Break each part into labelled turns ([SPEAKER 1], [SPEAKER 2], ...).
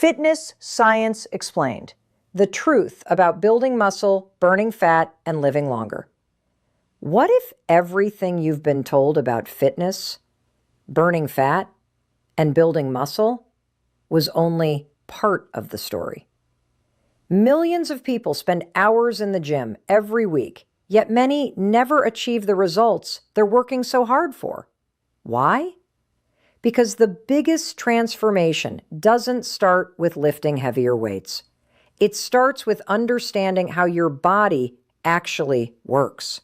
[SPEAKER 1] Fitness Science Explained. The truth about building muscle, burning fat, and living longer. What if everything you've been told about fitness, burning fat, and building muscle was only part of the story? Millions of people spend hours in the gym every week, yet many never achieve the results they're working so hard for. Why? Because the biggest transformation doesn't start with lifting heavier weights. It starts with understanding how your body actually works.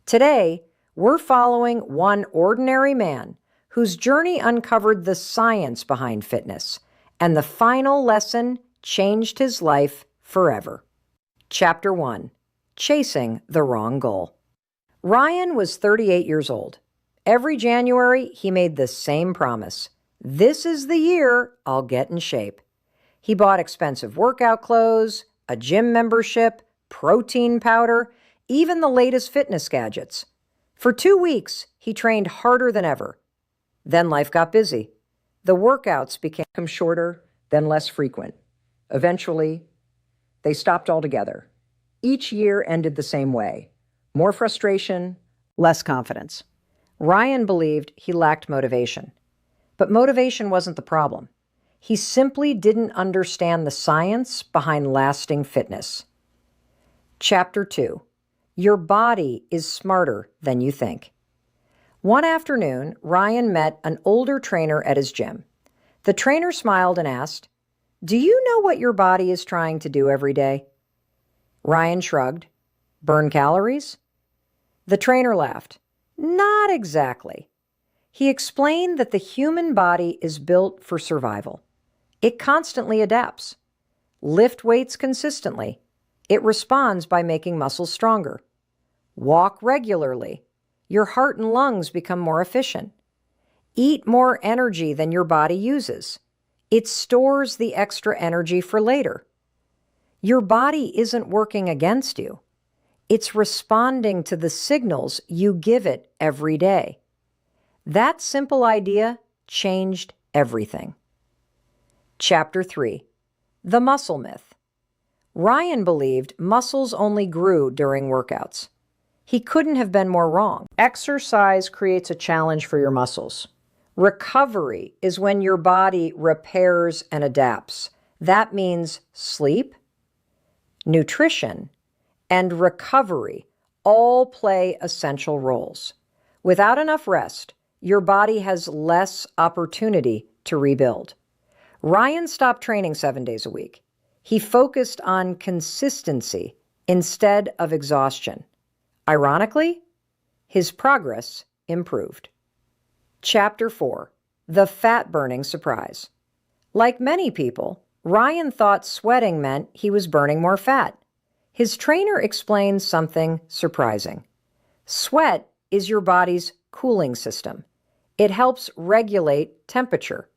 [SPEAKER 1] Today, we're following one ordinary man whose journey uncovered the science behind fitness, and the final lesson changed his life forever. Chapter 1. Chasing the Wrong Goal. Ryan was 38 years old. Every January, he made the same promise. This is the year I'll get in shape. He bought expensive workout clothes, a gym membership, protein powder, even the latest fitness gadgets. For 2 weeks, he trained harder than ever. Then life got busy. The workouts became shorter, then less frequent. Eventually, they stopped altogether. Each year ended the same way. More frustration, less confidence. Ryan believed he lacked motivation. But motivation wasn't the problem. He simply didn't understand the science behind lasting fitness. Chapter 2. Your body is smarter than you think. One afternoon, Ryan met an older trainer at his gym. The trainer smiled and asked, "Do you know what your body is trying to do every day?" Ryan shrugged. "Burn calories?" The trainer laughed. "Not exactly." He explained that the human body is built for survival. It constantly adapts. Lift weights consistently. It responds by making muscles stronger. Walk regularly. Your heart and lungs become more efficient. Eat more energy than your body uses. It stores the extra energy for later. Your body isn't working against you. It's responding to the signals you give it every day. That simple idea changed everything. Chapter 3. The Muscle Myth. Ryan believed muscles only grew during workouts. He couldn't have been more wrong. Exercise creates a challenge for your muscles. Recovery is when your body repairs and adapts. That means sleep, nutrition, and recovery all play essential roles. Without enough rest, your body has less opportunity to rebuild. Ryan stopped training 7 days a week. He focused on consistency instead of exhaustion. Ironically, his progress improved. Chapter 4. The Fat-Burning Surprise. Like many people, Ryan thought sweating meant he was burning more fat. His trainer explained something surprising. Sweat is your body's cooling system. It helps regulate temperature.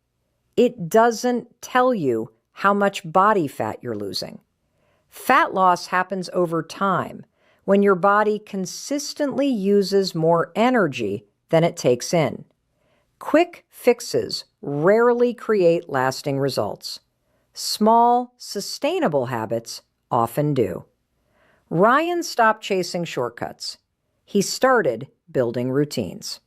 [SPEAKER 1] It doesn't tell you how much body fat you're losing. Fat loss happens over time when your body consistently uses more energy than it takes in. Quick fixes rarely create lasting results. Small, sustainable habits often do. Ryan stopped chasing shortcuts. He started building routines.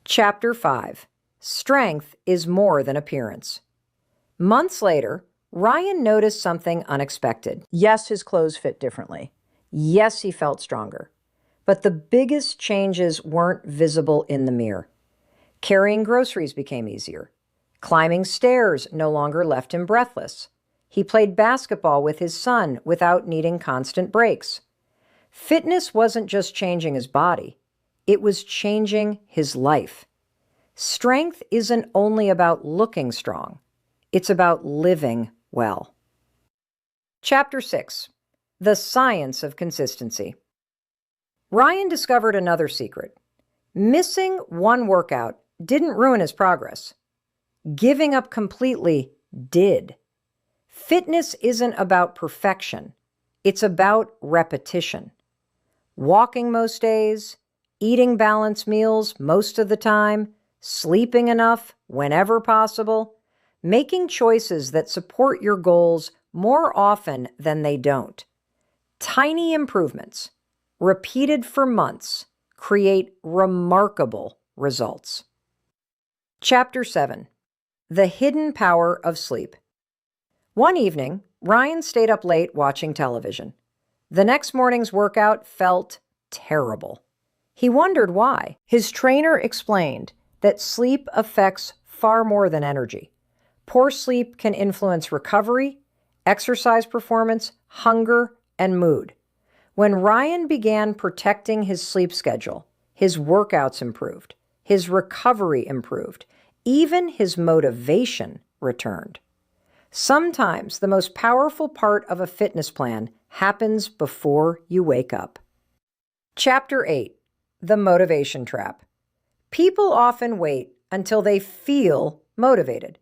[SPEAKER 1] Chapter 5. Strength is more than appearance. Months later, Ryan noticed something unexpected. Yes, his clothes fit differently. Yes, he felt stronger. But the biggest changes weren't visible in the mirror. Carrying groceries became easier. Climbing stairs no longer left him breathless. He played basketball with his son without needing constant breaks. Fitness wasn't just changing his body, it was changing his life. Strength isn't only about looking strong, it's about living well. Chapter 6. The Science of Consistency. Ryan discovered another secret. Missing one workout didn't ruin his progress. Giving up completely did. Fitness isn't about perfection. It's about repetition. Walking most days, eating balanced meals most of the time, sleeping enough whenever possible. making choices that support your goals more often than they don't. Tiny improvements, repeated for months, create remarkable results. Chapter 7. The Hidden Power of Sleep. One evening, Ryan stayed up late watching television. The next morning's workout felt terrible. He wondered why. His trainer explained that sleep affects far more than energy. Poor sleep can influence recovery, exercise performance, hunger, and mood. When Ryan began protecting his sleep schedule, his workouts improved, his recovery improved, even his motivation returned. Sometimes the most powerful part of a fitness plan happens before you wake up. Chapter 8. The Motivation Trap. People often wait until they feel motivated.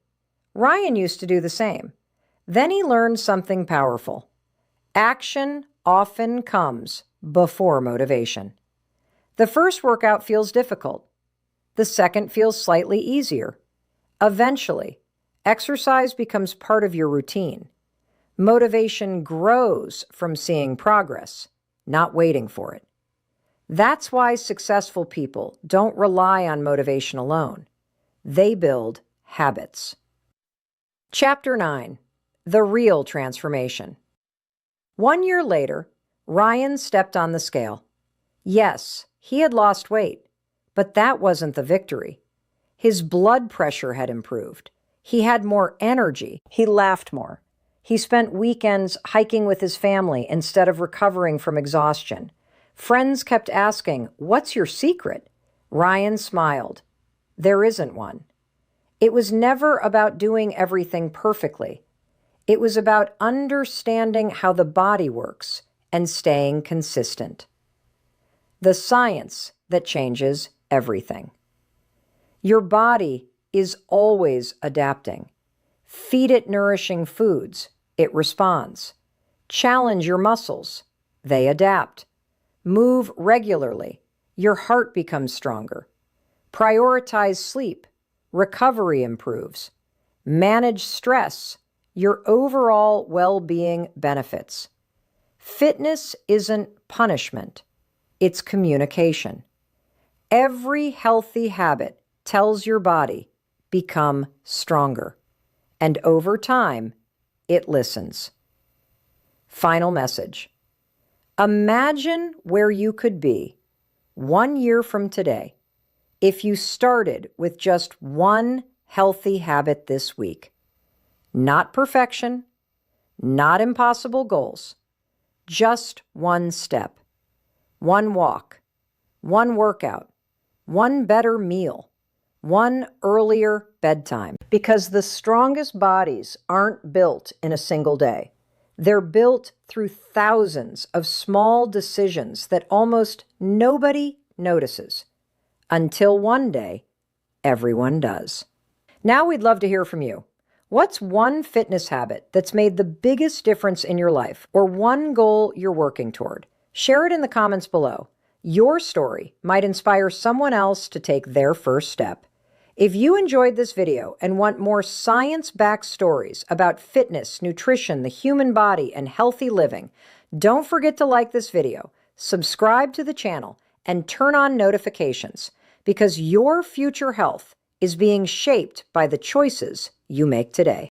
[SPEAKER 1] Ryan used to do the same. Then he learned something powerful. Action often comes before motivation. The first workout feels difficult. The second feels slightly easier. Eventually, exercise becomes part of your routine. Motivation grows from seeing progress, not waiting for it. That's why successful people don't rely on motivation alone. They build habits. Chapter 9. The Real Transformation. 1 year later, Ryan stepped on the scale. Yes, he had lost weight, but that wasn't the victory. His blood pressure had improved. He had more energy. He laughed more. He spent weekends hiking with his family instead of recovering from exhaustion. Friends kept asking, "What's your secret?" Ryan smiled. There isn't one. It was never about doing everything perfectly. It was about understanding how the body works and staying consistent. The science that changes everything. Your body is always adapting. Feed it nourishing foods, it responds. Challenge your muscles, they adapt. Move regularly, your heart becomes stronger. Prioritize sleep, recovery improves. Manage stress, your overall well-being benefits. Fitness isn't punishment, it's communication. Every healthy habit tells your body, become stronger. And over time, it listens. Final message. Imagine where you could be 1 year from today if you started with just one healthy habit this week. Not perfection, not impossible goals, just one step, one walk, one workout, one better meal, one earlier bedtime. Because the strongest bodies aren't built in a single day. They're built through thousands of small decisions that almost nobody notices. Until one day, everyone does. Now we'd love to hear from you. What's one fitness habit that's made the biggest difference in your life, or one goal you're working toward? Share it in the comments below. Your story might inspire someone else to take their first step. If you enjoyed this video and want more science-backed stories about fitness, nutrition, the human body, and healthy living, don't forget to like this video, subscribe to the channel, and turn on notifications, because your future health is being shaped by the choices you make today.